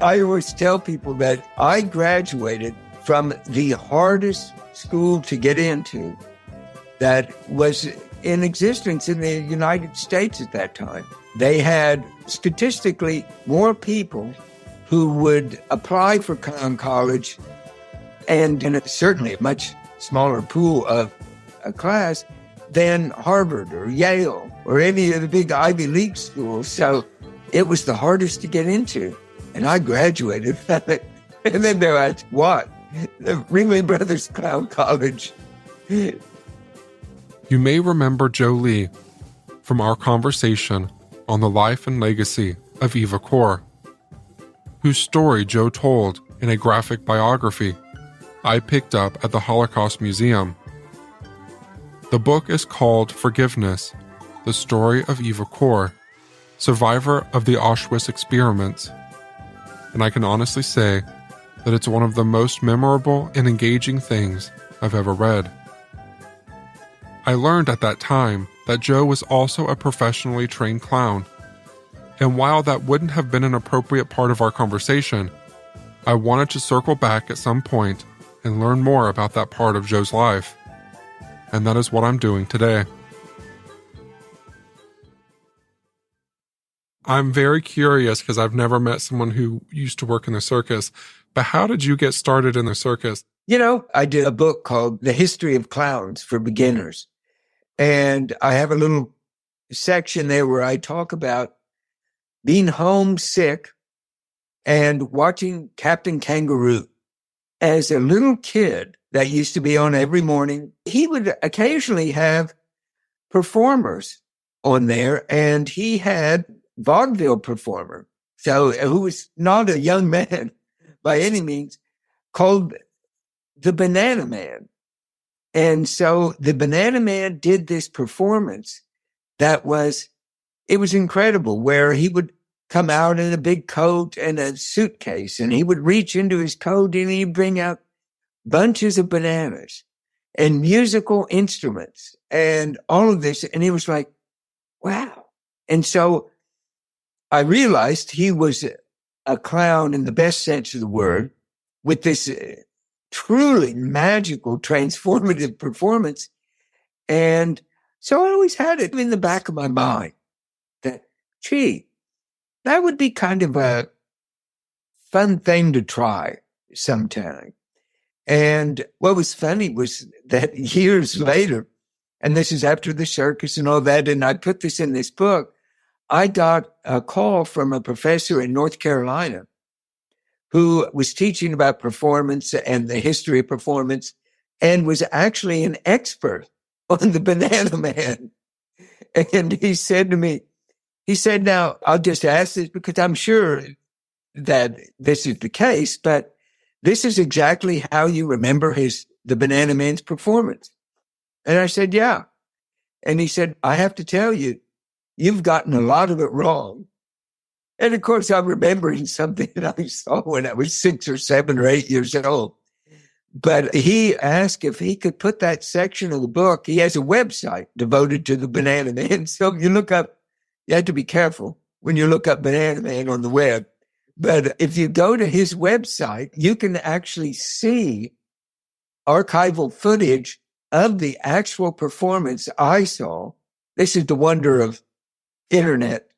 I always tell people that I graduated from the hardest school to get into that was in existence in the United States at that time. They had statistically more people who would apply for clown college, and in certainly a much smaller pool of a class than Harvard or Yale or any of the big Ivy League schools. So it was the hardest to get into. And I graduated from it. And then they're at what? The Ringling Brothers Clown College. You may remember Joe Lee from our conversation on the life and legacy of Eva Kor, whose story Joe told in a graphic biography I picked up at the Holocaust Museum. The book is called Forgiveness, The Story of Eva Kor, survivor of the Auschwitz Experiments. And I can honestly say that it's one of the most memorable and engaging things I've ever read. I learned at that time that Joe was also a professionally trained clown. And while that wouldn't have been an appropriate part of our conversation, I wanted to circle back at some point and learn more about that part of Joe's life. And that is what I'm doing today. I'm very curious because I've never met someone who used to work in the circus, but how did you get started in the circus? I did a book called The History of Clowns for Beginners. And I have a little section there where I talk about being homesick and watching Captain Kangaroo. As a little kid that used to be on every morning, he would occasionally have performers on there, and he had vaudeville performer, who was not a young man by any means, called the Banana Man. And so the Banana Man did this performance it was incredible, where he would come out in a big coat and a suitcase, and he would reach into his coat and he'd bring out bunches of bananas and musical instruments and all of this. And he was like, wow. And so I realized he was a clown in the best sense of the word, with this truly magical, transformative performance. And so I always had it in the back of my mind that, gee, that would be kind of a fun thing to try sometime. And what was funny was that years later, and this is after the circus and all that, and I put this in this book, I got a call from a professor in North Carolina who was teaching about performance and the history of performance, and was actually an expert on the Banana Man. And he said to me, now, I'll just ask this because I'm sure that this is the case, but this is exactly how you remember the Banana Man's performance. And I said, yeah. And he said, I have to tell you, you've gotten a lot of it wrong. And of course, I'm remembering something that I saw when I was 6 or 7 or 8 years old. But he asked if he could put that section of the book. He has a website devoted to the Banana Man. So you have to be careful when you look up Banana Man on the web. But if you go to his website, you can actually see archival footage of the actual performance I saw. This is the wonder of internet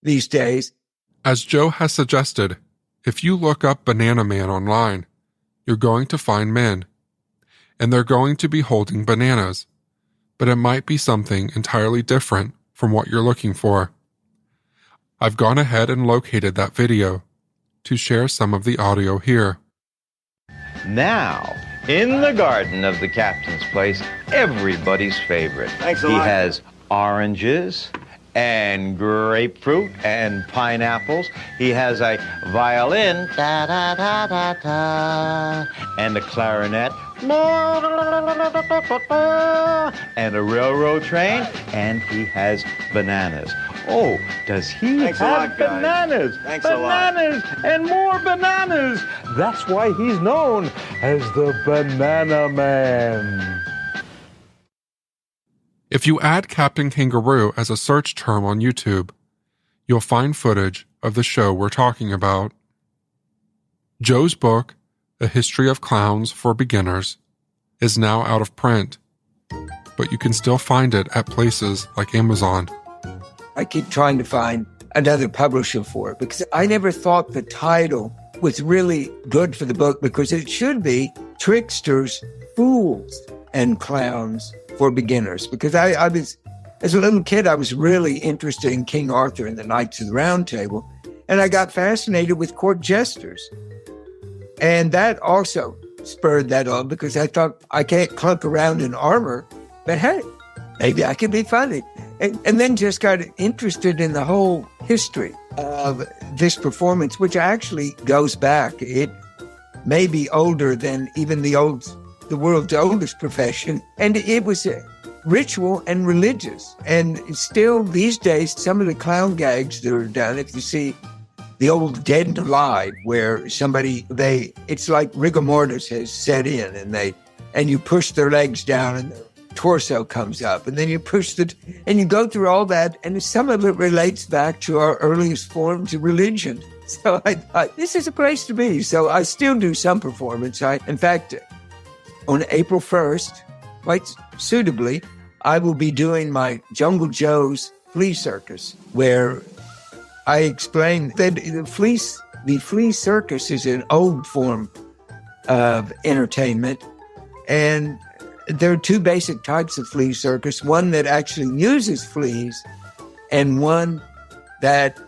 these days. As Joe has suggested, if you look up Banana Man online, you're going to find men, and they're going to be holding bananas, but it might be something entirely different from what you're looking for. I've gone ahead and located that video to share some of the audio here. Now, in the garden of the captain's place, everybody's favorite. Thanks a lot. He has oranges and grapefruit and pineapples. He has a violin, da da da da da, and a clarinet, and a railroad train, and he has bananas. Oh, does he Thanks a have lot, guys. bananas? Thanks a lot. Bananas and more bananas. That's why he's known as the Banana Man. If you add Captain Kangaroo as a search term on YouTube, you'll find footage of the show we're talking about. Joe's book, A History of Clowns for Beginners, is now out of print, but you can still find it at places like Amazon. I keep trying to find another publisher for it because I never thought the title was really good for the book, because it should be Tricksters, Fools, and Clowns for Beginners. Because I was, as a little kid, I was really interested in King Arthur and the Knights of the Round Table, and I got fascinated with court jesters. And that also spurred that on, because I thought, I can't clunk around in armor, but hey, maybe I can be funny. And then just got interested in the whole history of this performance, which actually goes back. It may be older than even the world's oldest profession. And it was a ritual and religious. And still these days, some of the clown gags that are done, if you see the old Dead and Alive, where somebody, it's like rigor mortis has set in, and you push their legs down and the torso comes up, and then you push and you go through all that, and some of it relates back to our earliest forms of religion. So I thought, this is a place to be. So I still do some performance. In fact, on April 1st, quite suitably, I will be doing my Jungle Joe's Flea Circus, where I explain that the flea circus is an old form of entertainment, and there are two basic types of flea circus, one that actually uses fleas and one that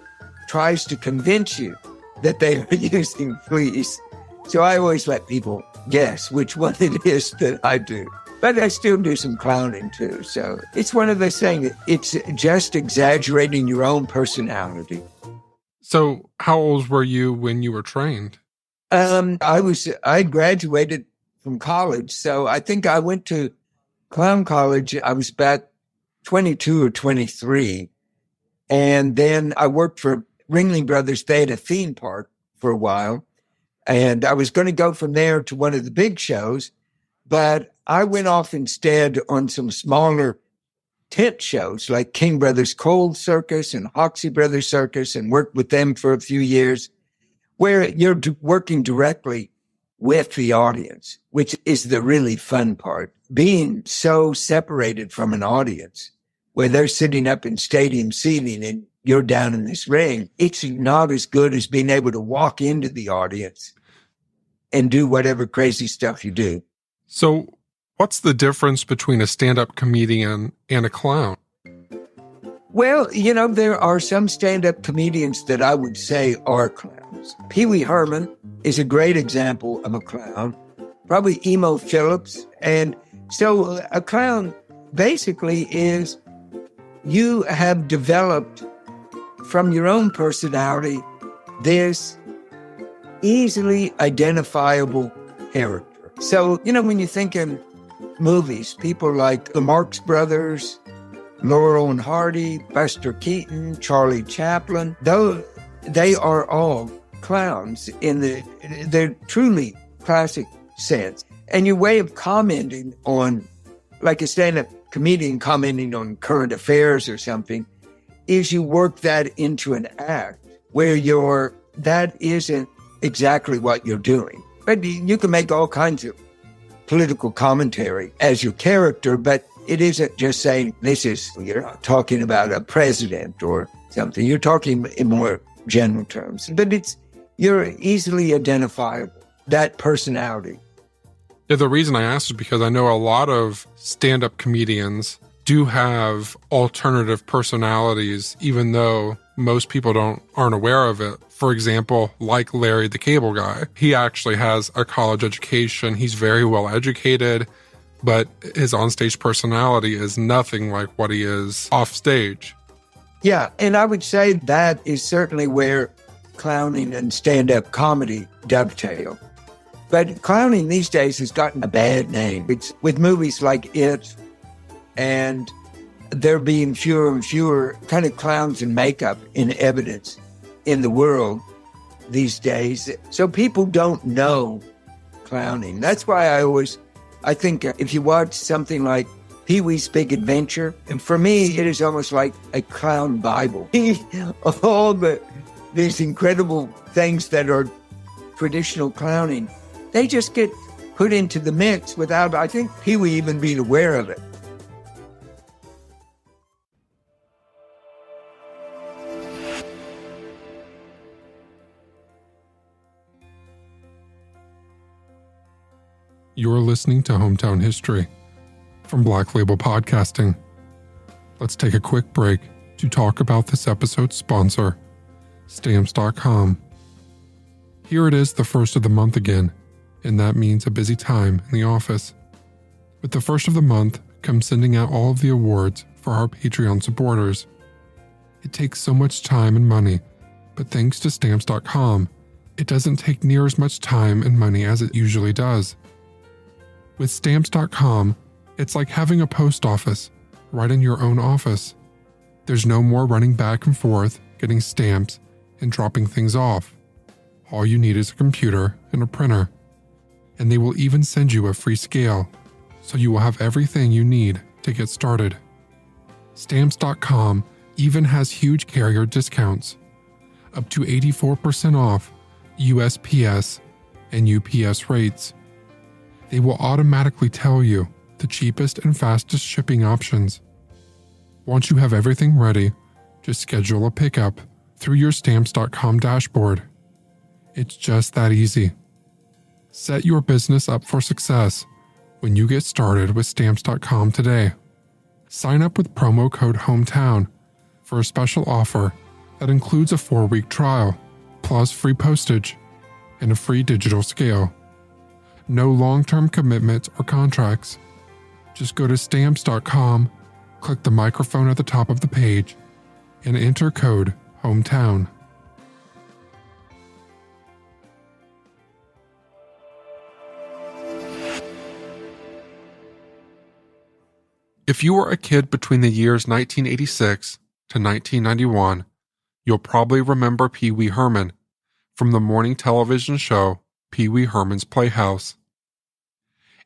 tries to convince you that they are using fleas. So I always let people guess which one it is that I do. But I still do some clowning too. So it's one of those things, it's just exaggerating your own personality. So how old were you when you were trained? I graduated from college. So I think I went to clown college. I was about 22 or 23. And then I worked for Ringling Brothers. They had a theme park for a while. And I was going to go from there to one of the big shows. But I went off instead on some smaller tent shows like King Brothers Cold Circus and Hoxie Brothers Circus, and worked with them for a few years, where you're working directly with the audience, which is the really fun part. Being so separated from an audience, where they're sitting up in stadium seating and you're down in this ring, it's not as good as being able to walk into the audience and do whatever crazy stuff you do. So what's the difference between a stand-up comedian and a clown? Well, there are some stand-up comedians that I would say are clowns. Pee Wee Herman is a great example of a clown, probably Emo Phillips. And so a clown basically is, you have developed from your own personality this easily identifiable character. So, when you think in movies, people like the Marx Brothers, Laurel and Hardy, Buster Keaton, Charlie Chaplin, though they are all clowns in their truly classic sense. And your way of commenting on, like a stand-up comedian commenting on current affairs or something, is you work that into an act where that isn't exactly what you're doing. But you can make all kinds of political commentary as your character, but it isn't just saying you're not talking about a president or something. You're talking in more general terms. But you're easily identifiable, that personality. Yeah, the reason I asked is because I know a lot of stand-up comedians do have alternative personalities, even though most people aren't aware of it. For example, like Larry the Cable Guy. He actually has a college education. He's very well educated, but his onstage personality is nothing like what he is off stage. Yeah, and I would say that is certainly where clowning and stand-up comedy dovetail. But clowning these days has gotten a bad name. It's with movies like It, and there being fewer and fewer kind of clowns in makeup in evidence in the world these days. So people don't know clowning. That's why I think if you watch something like Pee-wee's Big Adventure, and for me, it is almost like a clown Bible. All these incredible things that are traditional clowning, they just get put into the mix without, I think, Pee-wee even being aware of it. You're listening to Hometown History from Black Label Podcasting. Let's take a quick break to talk about this episode's sponsor, Stamps.com. Here it is, the first of the month again, and that means a busy time in the office. With the first of the month comes sending out all of the awards for our Patreon supporters. It takes so much time and money, but thanks to Stamps.com, it doesn't take near as much time and money as it usually does. With Stamps.com, it's like having a post office right in your own office. There's no more running back and forth, getting stamps, and dropping things off. All you need is a computer and a printer. And they will even send you a free scale, so you will have everything you need to get started. Stamps.com even has huge carrier discounts, up to 84% off USPS and UPS rates. They will automatically tell you the cheapest and fastest shipping options. Once you have everything ready, just schedule a pickup through your Stamps.com dashboard. It's just that easy. Set your business up for success when you get started with Stamps.com today. Sign up with promo code HOMETOWN for a special offer that includes a 4-week trial, plus free postage and a free digital scale. No long-term commitments or contracts. Just go to Stamps.com, click the microphone at the top of the page, and enter code HOMETOWN. If you were a kid between the years 1986 to 1991, you'll probably remember Pee Wee Herman from the morning television show Pee Wee Herman's Playhouse.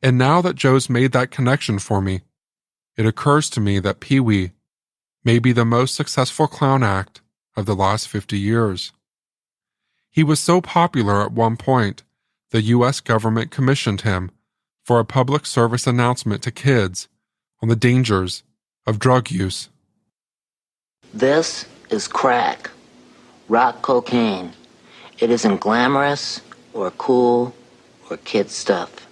And now that Joe's made that connection for me, it occurs to me that Pee Wee may be the most successful clown act of the last 50 years. He was so popular at one point, the U.S. government commissioned him for a public service announcement to kids on the dangers of drug use. This is crack, rock cocaine. It isn't glamorous or cool or kid stuff.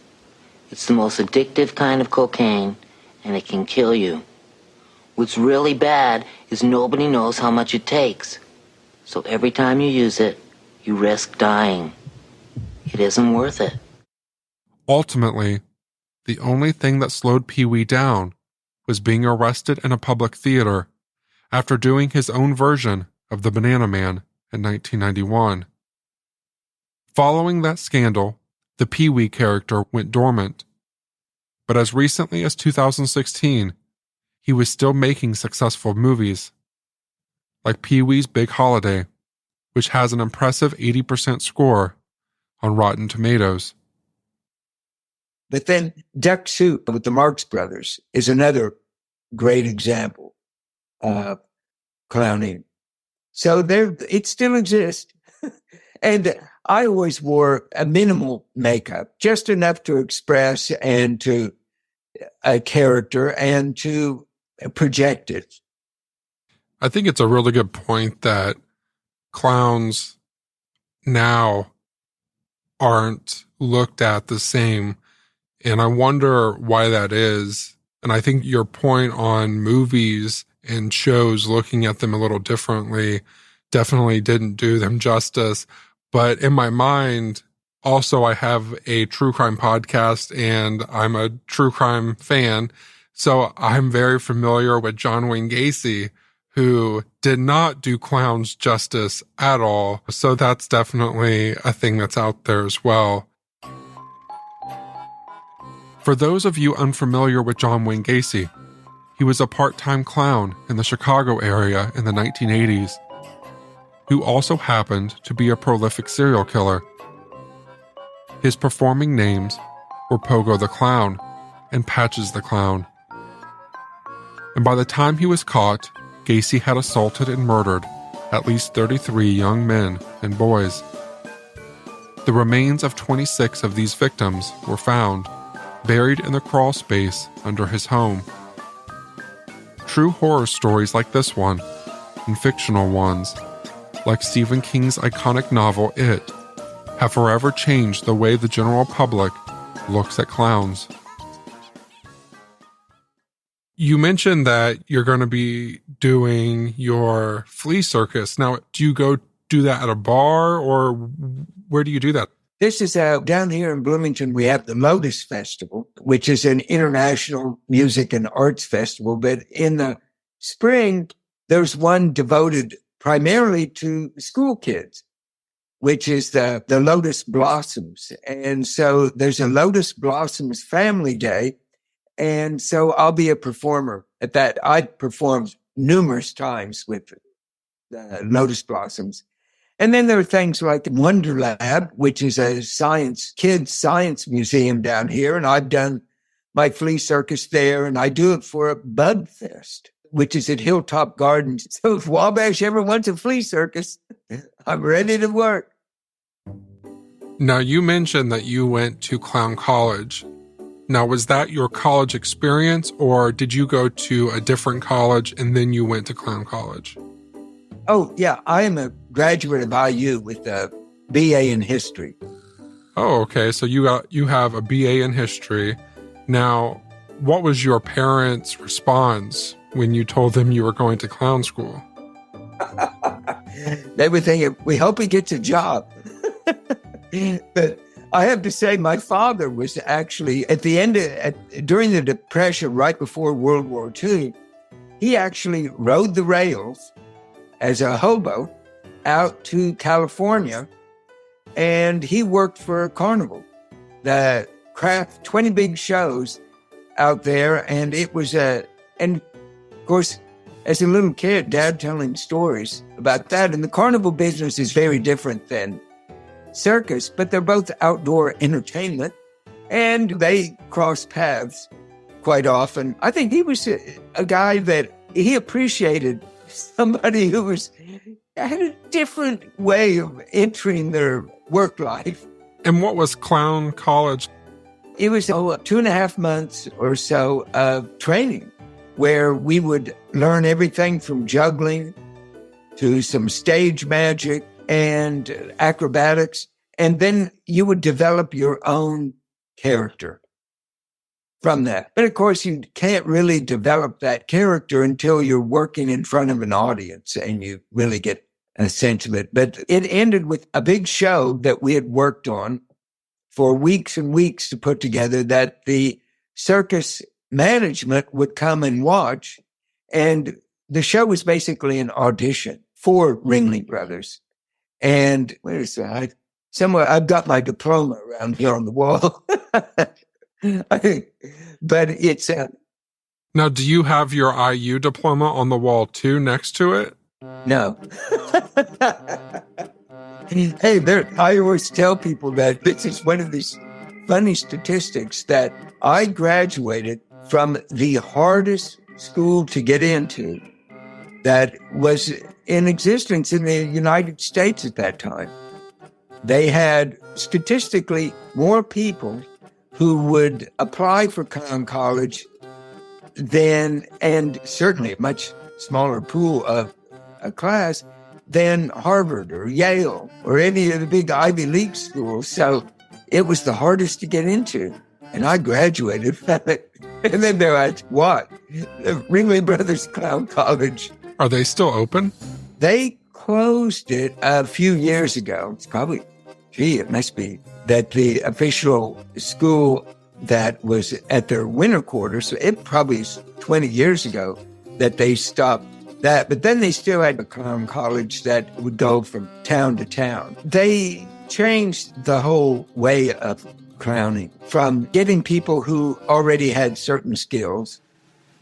It's the most addictive kind of cocaine, and it can kill you. What's really bad is nobody knows how much it takes. So every time you use it, you risk dying. It isn't worth it. Ultimately, the only thing that slowed Pee Wee down was being arrested in a public theater after doing his own version of the Banana Man in 1991. Following that scandal, the Pee Wee character went dormant. But as recently as 2016, he was still making successful movies, like Pee Wee's Big Holiday, which has an impressive 80% score on Rotten Tomatoes. But then Duck Soup with the Marx Brothers is another great example of clowning. So it still exists. And I always wore a minimal makeup, just enough to express and to a character and to project it. I think it's a really good point that clowns now aren't looked at the same. And I wonder why that is. And I think your point on movies and shows looking at them a little differently definitely didn't do them justice. But in my mind, also, I have a true crime podcast and I'm a true crime fan. So I'm very familiar with John Wayne Gacy, who did not do clowns justice at all. So that's definitely a thing that's out there as well. For those of you unfamiliar with John Wayne Gacy, he was a part-time clown in the Chicago area in the 1980s, who also happened to be a prolific serial killer. His performing names were Pogo the Clown and Patches the Clown. And by the time he was caught, Gacy had assaulted and murdered at least 33 young men and boys. The remains of 26 of these victims were found, buried in the crawl space under his home. True horror stories like this one, and fictional ones, like Stephen King's iconic novel It, have forever changed the way the general public looks at clowns. You mentioned that you're going to be doing your flea circus. Now, do you go do that at a bar, or where do you do that? This is down here in Bloomington. We have the Lotus Festival, which is an international music and arts festival. But in the spring, there's one devoted primarily to school kids, which is the Lotus Blossoms. And so there's a Lotus Blossoms Family Day. And so I'll be a performer at that. I performed numerous times with the Lotus Blossoms. And then there are things like Wonder Lab, which is a kids science museum down here. And I've done my flea circus there, and I do it for a Bud Fest, which is at Hilltop Gardens. So if Wabash ever wants a flea circus, I'm ready to work. Now, you mentioned that you went to clown college. Now, was that your college experience, or did you go to a different college and then you went to clown college? Oh, yeah. I am a graduate of IU with a BA in history. Oh, okay. So you have a BA in history. Now, what was your parents' response when you told them you were going to clown school? They were thinking, we hope he gets a job. But I have to say, my father was actually during the Depression, right before World War II, he actually rode the rails as a hobo out to California, and he worked for a carnival, the craft 20 big shows out there. And it was and of course, as a little kid, Dad telling stories about that. And the carnival business is very different than circus, but they're both outdoor entertainment, and they cross paths quite often. I think he was a guy that he appreciated somebody who had a different way of entering their work life. And what was clown college? It was 2.5 months or so of training where we would learn everything from juggling to some stage magic and acrobatics. And then you would develop your own character from that. But of course, you can't really develop that character until you're working in front of an audience and you really get a sense of it. But it ended with a big show that we had worked on for weeks and weeks to put together, that the circus management would come and watch. And the show was basically an audition for Ringling Brothers. And where is that? Somewhere I've got my diploma around here on the wall. But it's Now, do you have your IU diploma on the wall too, next to it? No. Hey, I always tell people that this is one of these funny statistics, that I graduated from the hardest school to get into that was in existence in the United States at that time. They had statistically more people who would apply for clown college than, and certainly a much smaller pool of a class than Harvard or Yale or any of the big Ivy League schools. So it was the hardest to get into. And I graduated from it. And then they're at what? The Ringling Brothers Clown College. Are they still open? They closed it a few years ago. It's probably, it must be that the official school that was at their winter quarters, it probably is 20 years ago that they stopped that. But then they still had a clown college that would go from town to town. They changed the whole way of clowning from getting people who already had certain skills,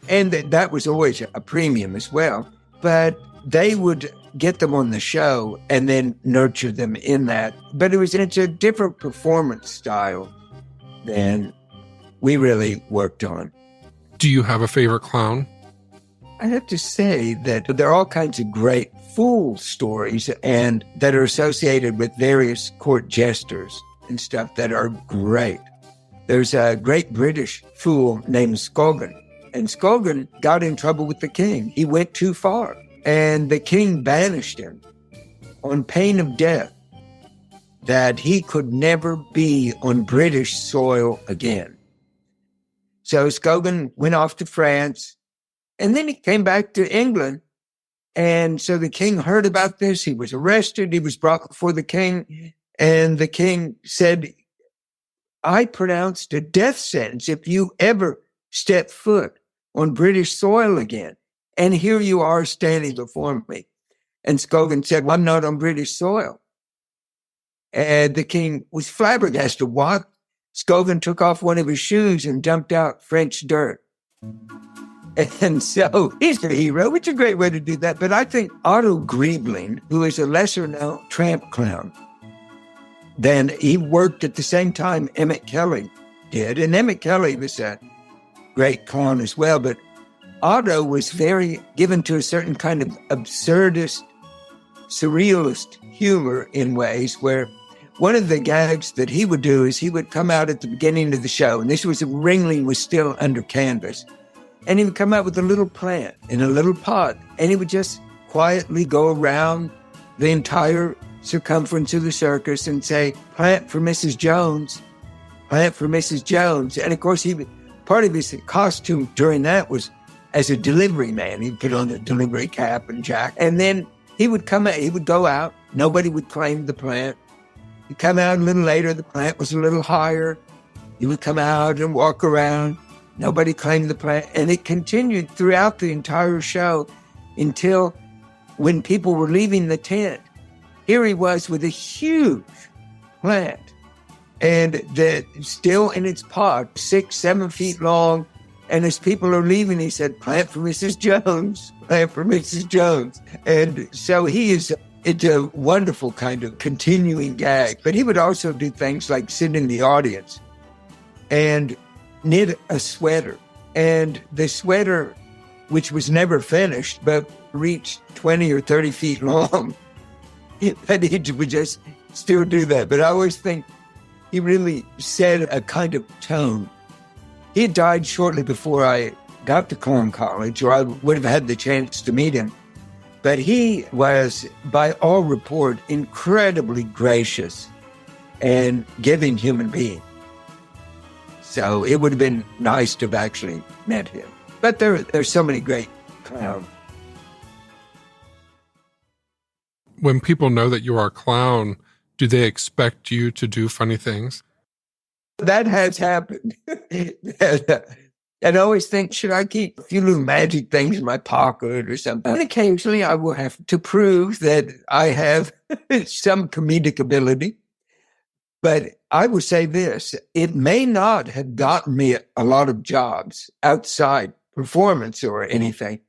and that was always a premium as well, but they would get them on the show and then nurture them in that. But it's a different performance style than we really worked on. Do you have a favorite clown? I have to say that there are all kinds of great fool stories and that are associated with various court jesters and stuff that are great. There's a great British fool named Scogan, and Scogan got in trouble with the king. He went too far, and the king banished him on pain of death, that he could never be on British soil again. So Scogan went off to France, and then he came back to England. And so the king heard about this. He was arrested. He was brought before the king. And the king said, I pronounced a death sentence if you ever step foot on British soil again. And here you are standing before me. And Scogan said, well, I'm not on British soil. And the king was flabbergasted. What? Scogan took off one of his shoes and dumped out French dirt. And so he's a hero, which is a great way to do that. But I think Otto Griebling, who is a lesser-known tramp clown, then he worked at the same time Emmett Kelly did. And Emmett Kelly was a great clown as well. But Otto was very given to a certain kind of absurdist, surrealist humor in ways where one of the gags that he would do is he would come out at the beginning of the show, and this was Ringling was still under canvas, and he would come out with a little plant in a little pot, and he would just quietly go around the entire circumference of the circus and say, plant for Mrs. Jones, plant for Mrs. Jones. And of course, part of his costume during that was as a delivery man. He'd put on a delivery cap and jacket, and then he would come out, he would go out, nobody would claim the plant. He'd come out a little later, the plant was a little higher. He would come out and walk around. Nobody claimed the plant. And it continued throughout the entire show until when people were leaving the tent, here he was with a huge plant. And still in its pot, 6, 7 feet long. And as people are leaving, he said, plant for Mrs. Jones, plant for Mrs. Jones. And so it's a wonderful kind of continuing gag. But he would also do things like sit in the audience and knit a sweater. And the sweater, which was never finished, but reached 20 or 30 feet long, but he would just still do that. But I always think he really set a kind of tone. He had died shortly before I got to Clown College, or I would have had the chance to meet him. But he was, by all report, incredibly gracious and giving human being. So it would have been nice to have actually met him. But there's so many great clowns. When people know that you are a clown, do they expect you to do funny things? That has happened. And I always think, should I keep a few little magic things in my pocket or something? And occasionally I will have to prove that I have some comedic ability. But I will say this, it may not have gotten me a lot of jobs outside performance or anything,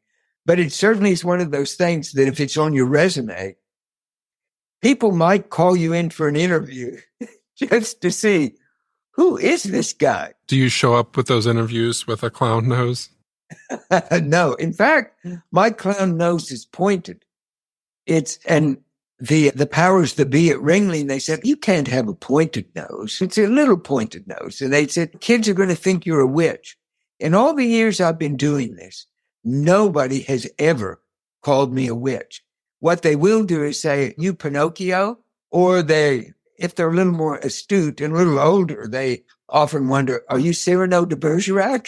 but it certainly is one of those things that if it's on your resume, people might call you in for an interview just to see, who is this guy? Do you show up with those interviews with a clown nose? No. In fact, my clown nose is pointed. And the powers that be at Ringling, they said, you can't have a pointed nose. It's a little pointed nose. And they said, kids are going to think you're a witch. In all the years I've been doing this, nobody has ever called me a witch. What they will do is say, you Pinocchio, or if they're a little more astute and a little older, they often wonder, are you Cyrano de Bergerac?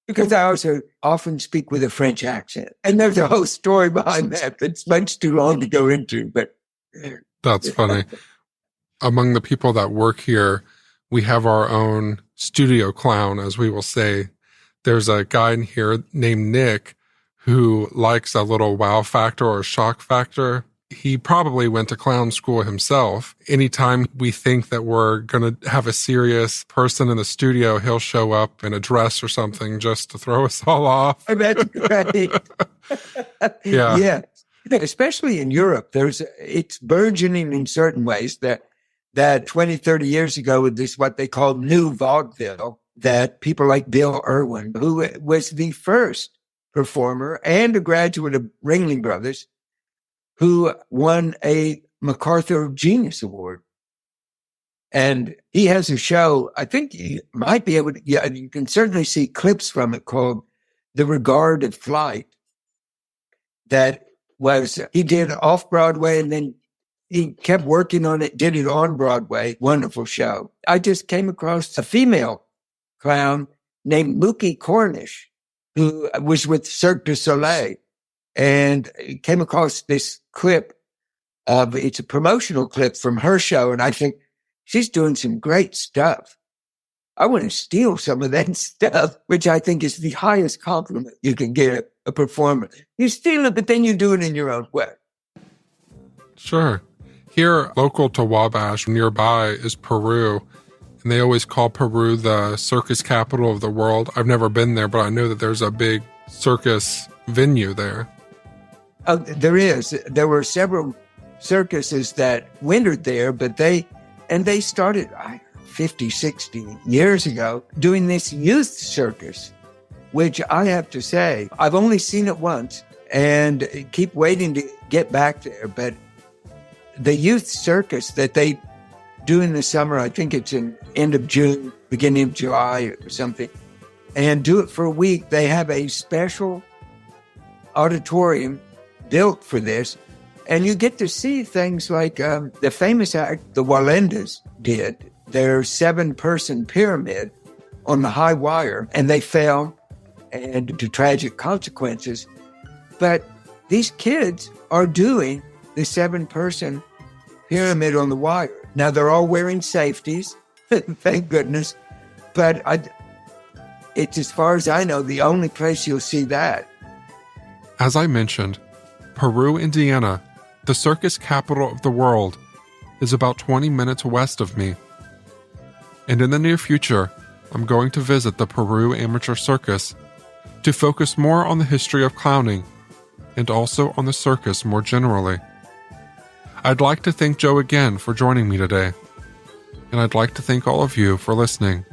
Because I also often speak with a French accent. And there's a whole story behind that that's much too long to go into. But that's funny. Among the people that work here, we have our own studio clown, as we will say. There's a guy in here named Nick who likes a little wow factor or shock factor. He probably went to clown school himself. Anytime we think that we're going to have a serious person in the studio, he'll show up in a dress or something just to throw us all off. That's great. Yeah. Yeah. Especially in Europe, it's burgeoning in certain ways that 20, 30 years ago with this, what they called new vaudeville, that people like Bill Irwin, who was the first performer and a graduate of Ringling Brothers who won a MacArthur Genius Award. And he has a show, I think you might be able to, yeah, you can certainly see clips from it called The Regard of Flight. That was, he did off Broadway and then he kept working on it, did it on Broadway. Wonderful show. I just came across a female clown named Mookie Cornish, who was with Cirque du Soleil, and came across this clip of, it's a promotional clip from her show. And I think she's doing some great stuff. I want to steal some of that stuff, which I think is the highest compliment you can get a performer. You steal it, but then you do it in your own way. Sure. Here, local to Wabash, nearby, is Peru. And they always call Peru the circus capital of the world. I've never been there, but I know that there's a big circus venue there. Oh, there is. There were several circuses that wintered there, but they started 50, 60 years ago doing this youth circus, which I have to say, I've only seen it once and keep waiting to get back there. But the youth circus that they do in the summer, I think it's in end of June, beginning of July or something, and do it for a week. They have a special auditorium built for this. And you get to see things like the famous act the Walendas did, their 7-person pyramid on the high wire, and they fell and to tragic consequences. But these kids are doing the 7-person pyramid on the wire. Now, they're all wearing safeties, thank goodness. But it's, as far as I know, the only place you'll see that. As I mentioned, Peru, Indiana, the circus capital of the world, is about 20 minutes west of me. And in the near future, I'm going to visit the Peru Amateur Circus to focus more on the history of clowning and also on the circus more generally. I'd like to thank Joe again for joining me today, and I'd like to thank all of you for listening.